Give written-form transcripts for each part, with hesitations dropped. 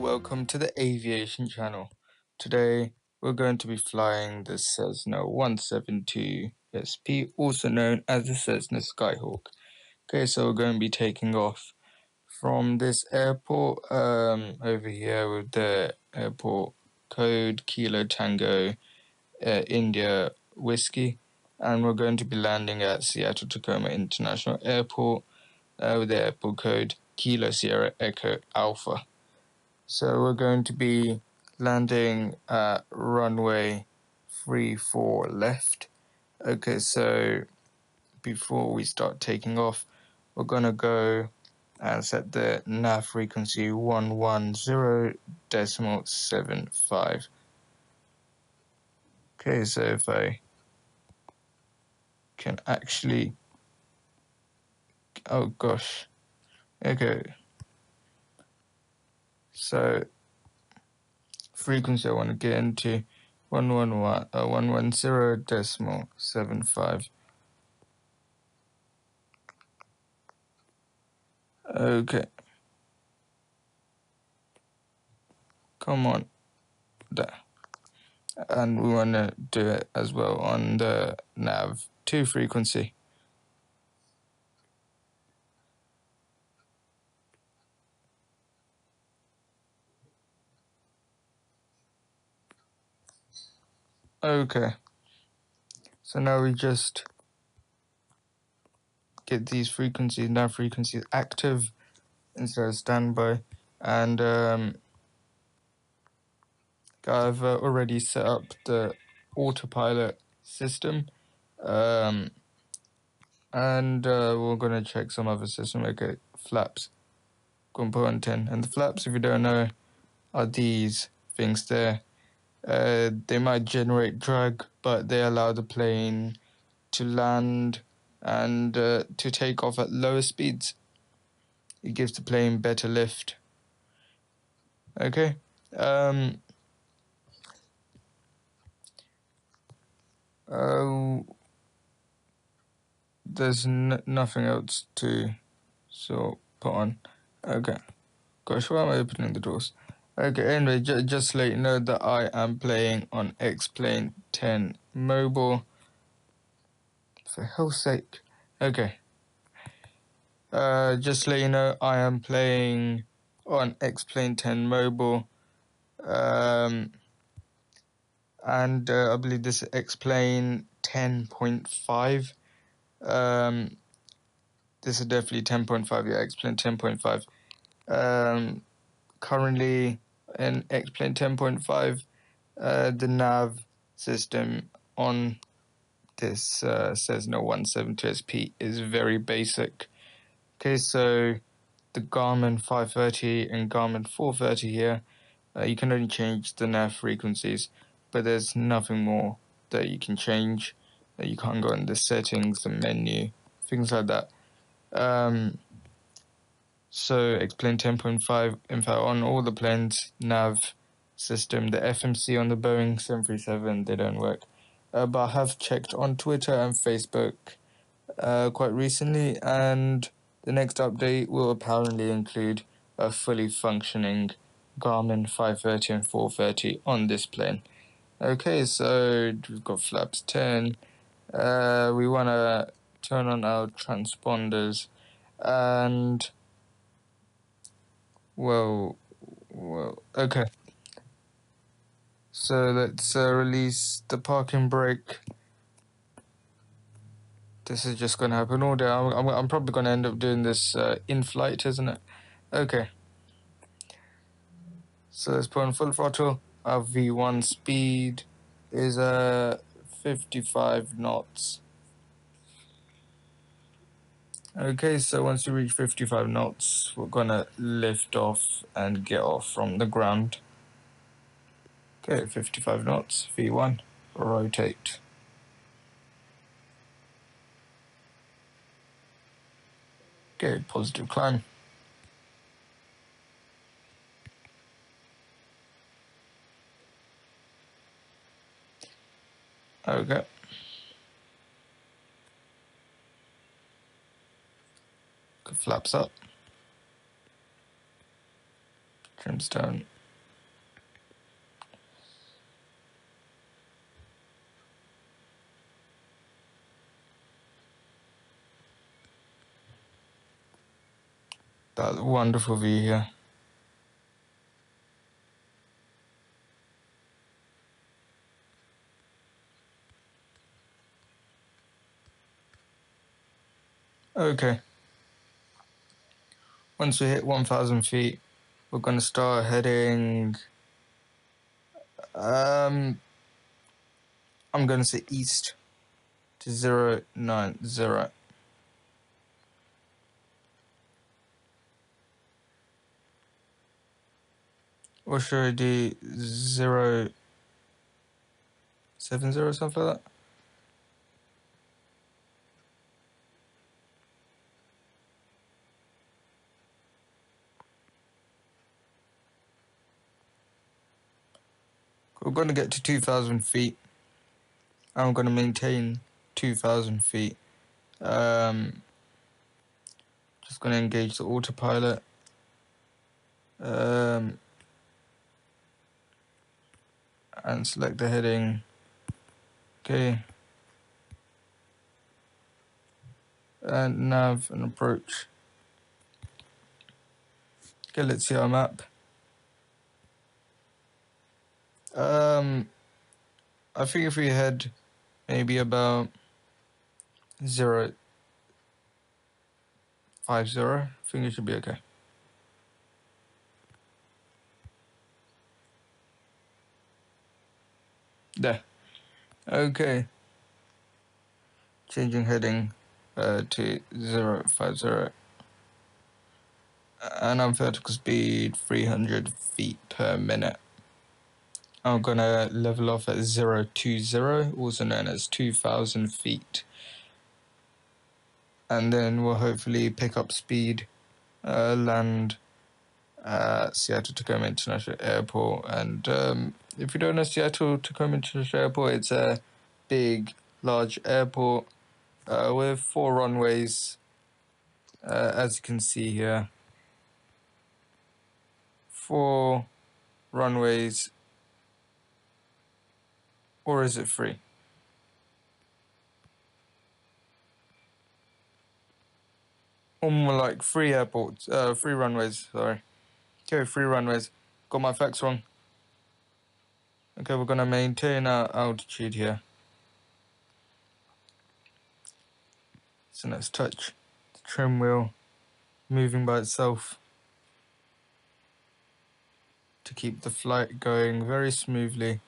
welcome to the Aviation Channel. Today we're going to be flying the Cessna 172 SP, also known as the Cessna Skyhawk. Okay, so we're going to be taking off from this airport over here with the airport code Kilo Tango India Whiskey, and we're going to be landing at Seattle Tacoma International Airport with the airport code Kilo Sierra Echo Alpha. So we're going to be landing at runway 34 left. Okay, so before we start taking off, we're going to go and set the nav frequency 110.75. Okay, so if I can actually... Oh gosh. Okay. So frequency I want to get into 110.75. Okay. Come on. There. And we want to do it as well on the nav 2 frequency. Okay. So now we just get these frequencies, nav frequencies active instead of standby. And I've already set up the autopilot system. And we're going to check some other system. Okay, flaps. Component 10. And the flaps, if you don't know, are these things there. They might generate drag, but they allow the plane to land and to take off at lower speeds. It gives the plane better lift. Okay. There's nothing else to put on. Okay. Gosh, why am I opening the doors? Okay, anyway, just to let you know that I am playing on X-Plane 10 Mobile. For hell's sake. Okay. Just to let you know, I am playing on X-Plane 10 Mobile. And I believe this is X-Plane 10.5. This is definitely 10.5, yeah, X-Plane 10.5. Currently in X-Plane 10.5, the nav system on this Cessna 172 SP is very basic. Okay, so the Garmin 530 and Garmin 430 here, you can only change the nav frequencies, but there's nothing more that you can change. You can't go in the settings, the menu, things like that. So X-Plane 10.5, in fact, on all the planes, nav system, the FMC on the Boeing 737, they don't work. But I have checked on Twitter and Facebook quite recently, and the next update will apparently include a fully functioning Garmin 530 and 430 on this plane. Okay, so we've got flaps 10. We want to turn on our transponders, and well, okay. So let's release the parking brake. This is just going to happen all day. I'm probably going to end up doing this in flight, isn't it? Okay. So let's put on full throttle. Our V1 speed is 55 knots. Okay, so once we reach 55 knots, we're going to lift off and get off from the ground. Okay, 55 knots, V1, rotate. Okay, positive climb. Okay. Flaps up. Trims down. that wonderful view here. Okay, once we hit 1,000 feet, we're going to start heading, I'm going to say east to 090. Or should I do 070 or something like that? We're going to get to 2,000 feet. I'm going to maintain 2,000 feet. Just going to engage the autopilot. And select the heading. Okay. And nav and approach. Okay, let's see our map. I think if we head maybe about 050, I think it should be okay. There. Okay. Changing heading to 050. And I'm vertical speed 300 feet per minute. I'm gonna level off at 020, also known as 2,000 feet. And then we'll hopefully pick up speed, land Seattle Tacoma International Airport. And if you don't know Seattle Tacoma International Airport, it's a big, large airport with 4 runways, as you can see here. 4 runways, or is it 3? Or more like 3 airports, 3 runways, sorry. Okay, 3 runways. Got my facts wrong. Okay, we're gonna maintain our altitude here. So let's touch the trim wheel moving by itself to keep the flight going very smoothly.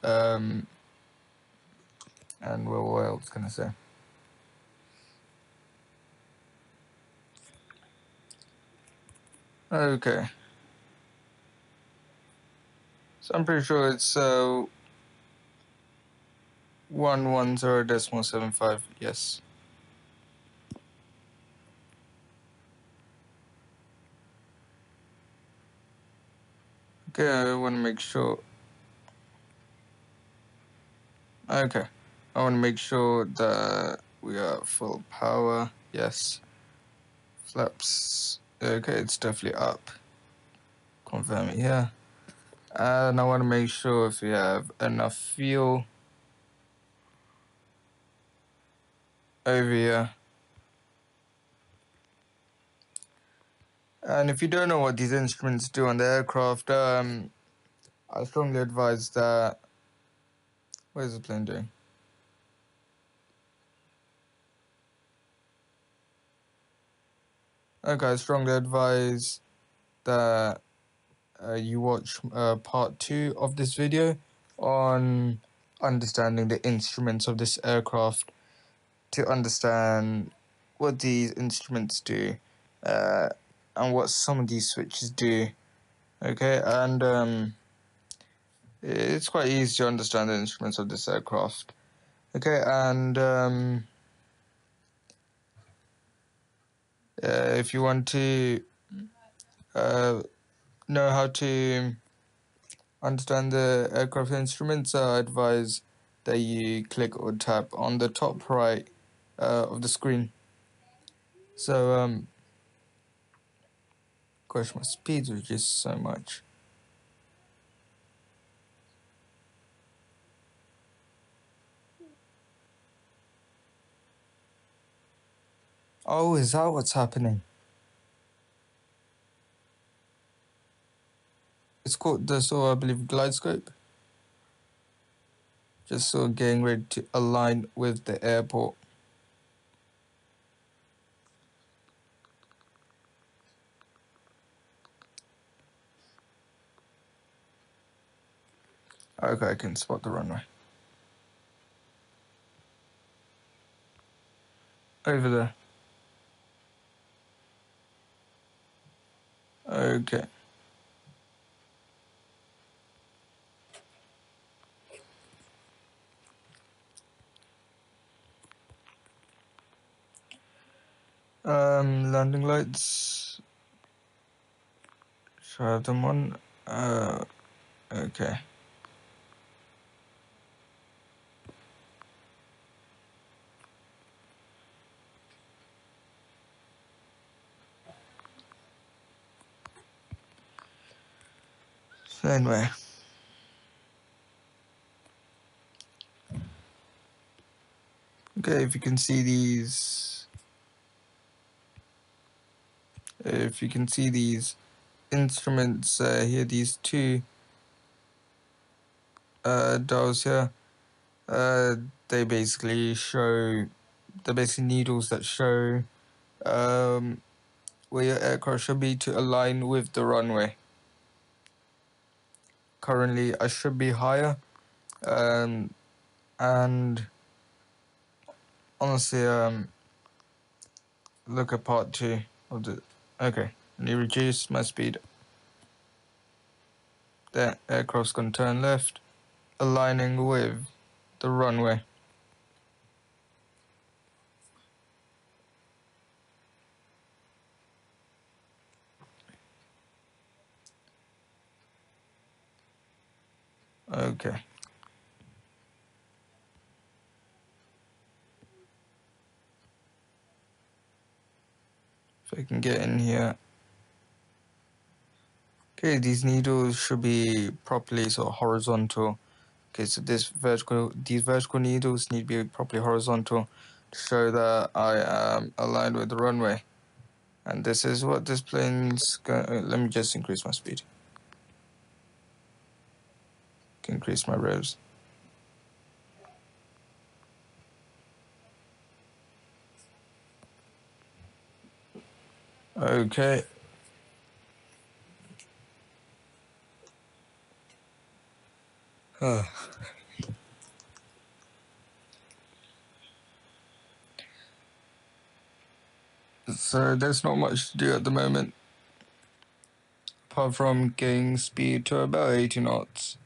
And what else can I say? Okay. So I'm pretty sure it's 110.75. Yes. Okay, I want to make sure. Okay, I want to make sure that we are full power. Yes. Flaps. Okay, it's definitely up. Confirm it here. And I want to make sure if we have enough fuel over here. And if you don't know what these instruments do on the aircraft, I strongly advise that. What is the plane doing? Okay, I strongly advise that you watch part 2 of this video on understanding the instruments of this aircraft to understand what these instruments do and what some of these switches do. Okay, and it's quite easy to understand the instruments of this aircraft. Okay, and if you want to know how to understand the aircraft instruments, I advise that you click or tap on the top right of the screen. So, gosh, my speeds are just so much. Oh, is that what's happening? it's called the I believe glide scope. Just getting ready to align with the airport. Okay, I can spot the runway. Over there. Okay. Landing lights. Should I have them on? Okay. So anyway. Okay, if you can see these instruments here, these two dials here, they basically show, they're basically needles that show where your aircraft should be to align with the runway. Currently, I should be higher, and honestly, look at part 2 of the. Okay, let me reduce my speed. The aircraft's gonna turn left, aligning with the runway. Okay. If I can get in here. Okay, these needles should be properly horizontal. Okay, so these vertical needles need to be properly horizontal to show that I am aligned with the runway. And this is what this plane's going. Let me just increase my speed. Increase my revs. Okay. So there's not much to do at the moment, apart from getting speed to about 80 knots.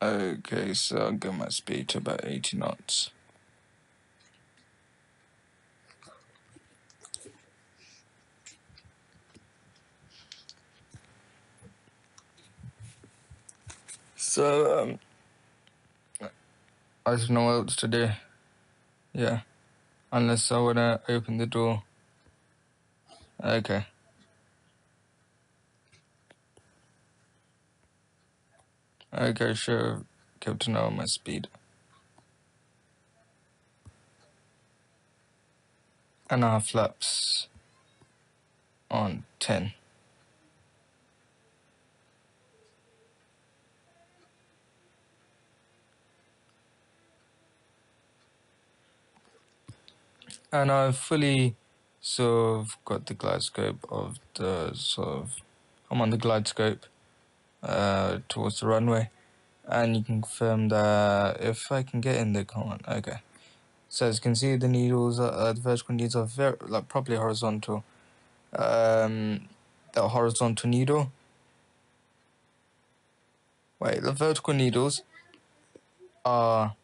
Okay, so I'll get my speed to about 80 knots. So, I don't know what else to do. Yeah. Unless I want to open the door. Okay. Okay, sure. Kept to know my speed. And I have flaps on 10. And I've fully got the glide scope of the I'm on the glide scope towards the runway. And you can confirm that if I can get in there, come on, okay. So as you can see, the needles, the vertical needles are very, properly horizontal. The horizontal needle. Wait, the vertical needles are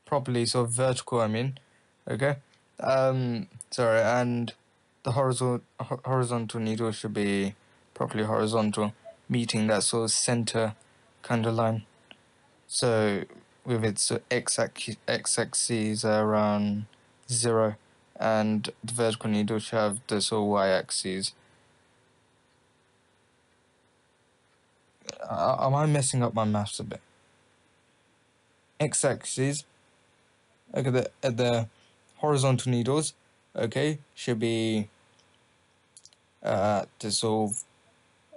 properly vertical, I mean. Okay. Sorry, and the horizontal needle should be properly horizontal, meeting that center kind of line. So with its x-axis around 0, and the vertical needle should have the y-axis. Am I messing up my maths a bit? X-axis, okay, the horizontal needles, okay, should be to sort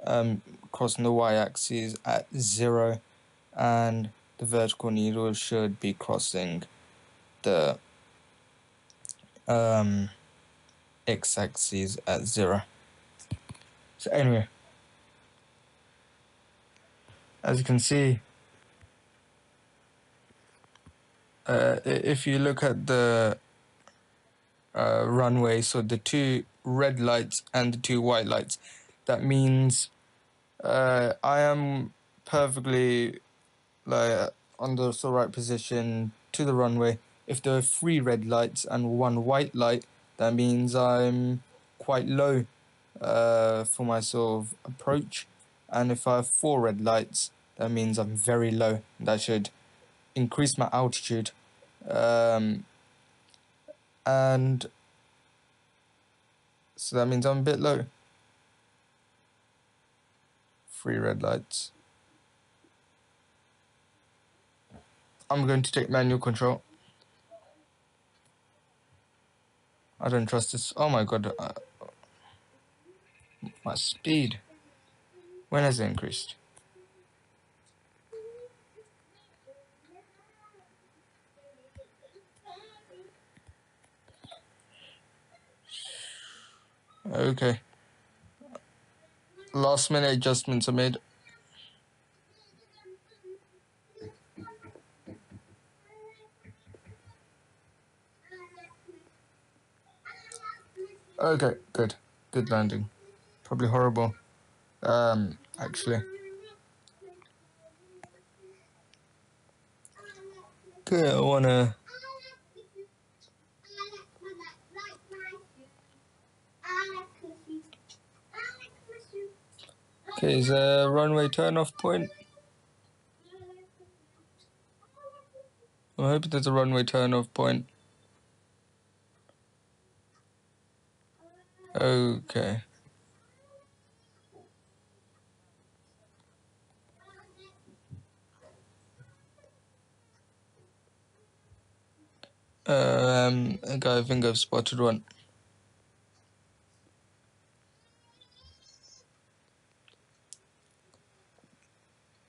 of crossing the y-axis at 0, and the vertical needle should be crossing the x-axis at 0. So anyway, as you can see, if you look at the runway, so the 2 red lights and the 2 white lights, that means I am perfectly on the right position to the runway. If there are 3 red lights and 1 white light, that means I'm quite low for my sort of approach. And if I have 4 red lights, that means I'm very low. That should increase my altitude. And so that means I'm a bit low. 3 red lights. I'm going to take manual control. I don't trust this. Oh my god. My speed. When has it increased? Okay. Last minute adjustments are made. Okay, good. Good landing. Probably horrible. Actually. Okay, I wanna... Okay, is there a runway turn-off point? I hope there's a runway turn-off point. Okay. Okay, I think I've spotted one.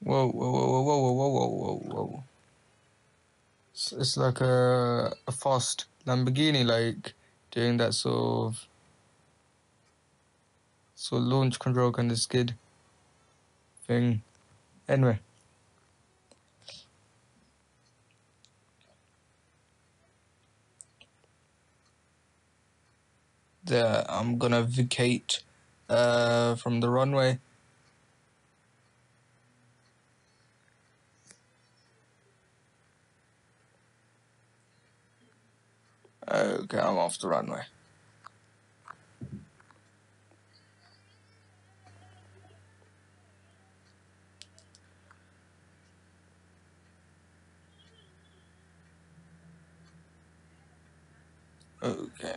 Whoa, whoa, whoa, whoa, whoa, whoa, whoa, whoa, whoa. It's like a fast Lamborghini, like doing that sort of launch control kind of skid thing. Anyway. There, I'm gonna vacate from the runway. Okay, I'm off the runway. Okay.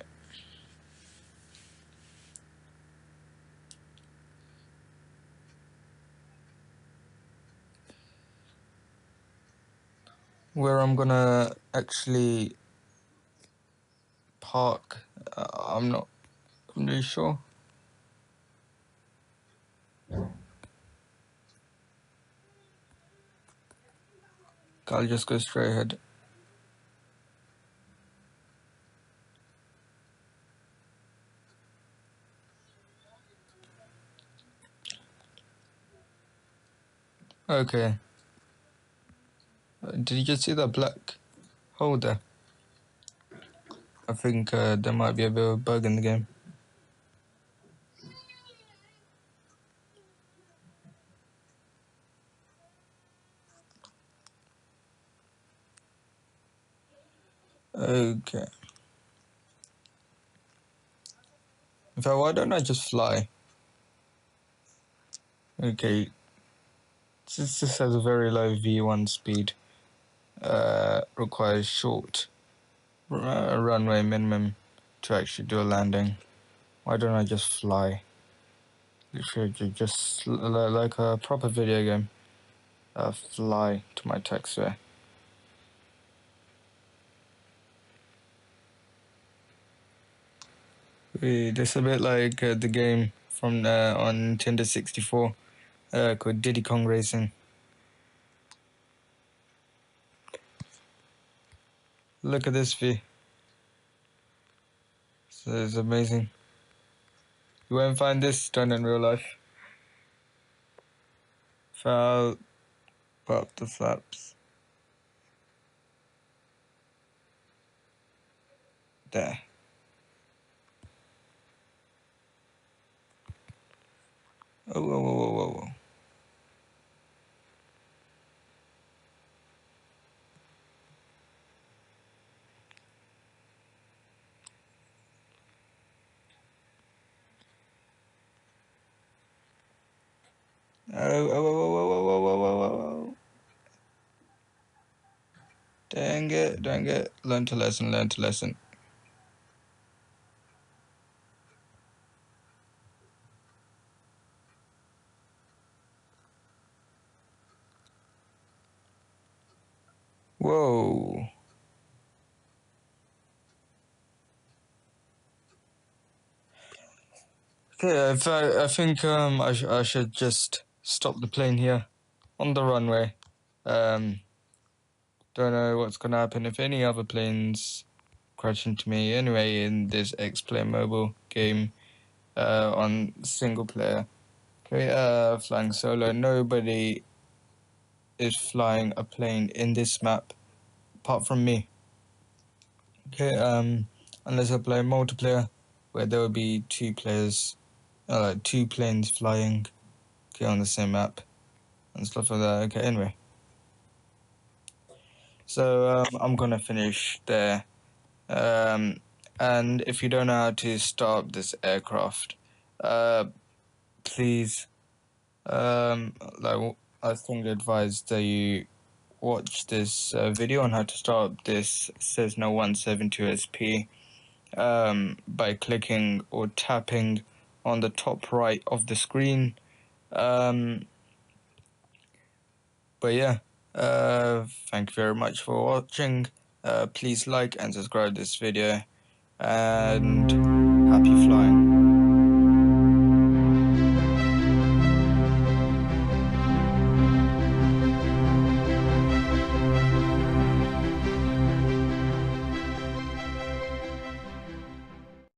Where I'm gonna actually park, I'm not really sure. I'll just go straight ahead. Okay. Did you just see that black hole there? I think there might be a bit of a bug in the game. Okay. In fact, why don't I just fly? Okay. This has a very low V1 speed. Requires short runway minimum to actually do a landing. Why don't I just fly? Literally just like a proper video game. Fly to my taxiway. This is a bit like the game from on Nintendo 64 called Diddy Kong Racing. Look at this view. It's amazing. You won't find this done in real life. Foul up the flaps. There. Oh, whoa, whoa, whoa, whoa, whoa. Oh, whoa, whoa, whoa, whoa, whoa, whoa, whoa, whoa. Dang it. Learn to lesson. Whoa. Okay, I think I should just stop the plane here on the runway. Don't know what's gonna happen if any other planes crash into me. Anyway, in this X-Play Mobile game, on single player. Okay, flying solo. Nobody is flying a plane in this map apart from me. Okay, unless I play multiplayer, where there will be two players, like two planes flying, okay, on the same map and stuff like that. Okay, anyway. So I'm gonna finish there. And if you don't know how to start this aircraft, please, like I think advise that you watch this video on how to start this Cessna 172 SP by clicking or tapping on the top right of the screen. But yeah, thank you very much for watching. Please like and subscribe this video, and happy flying.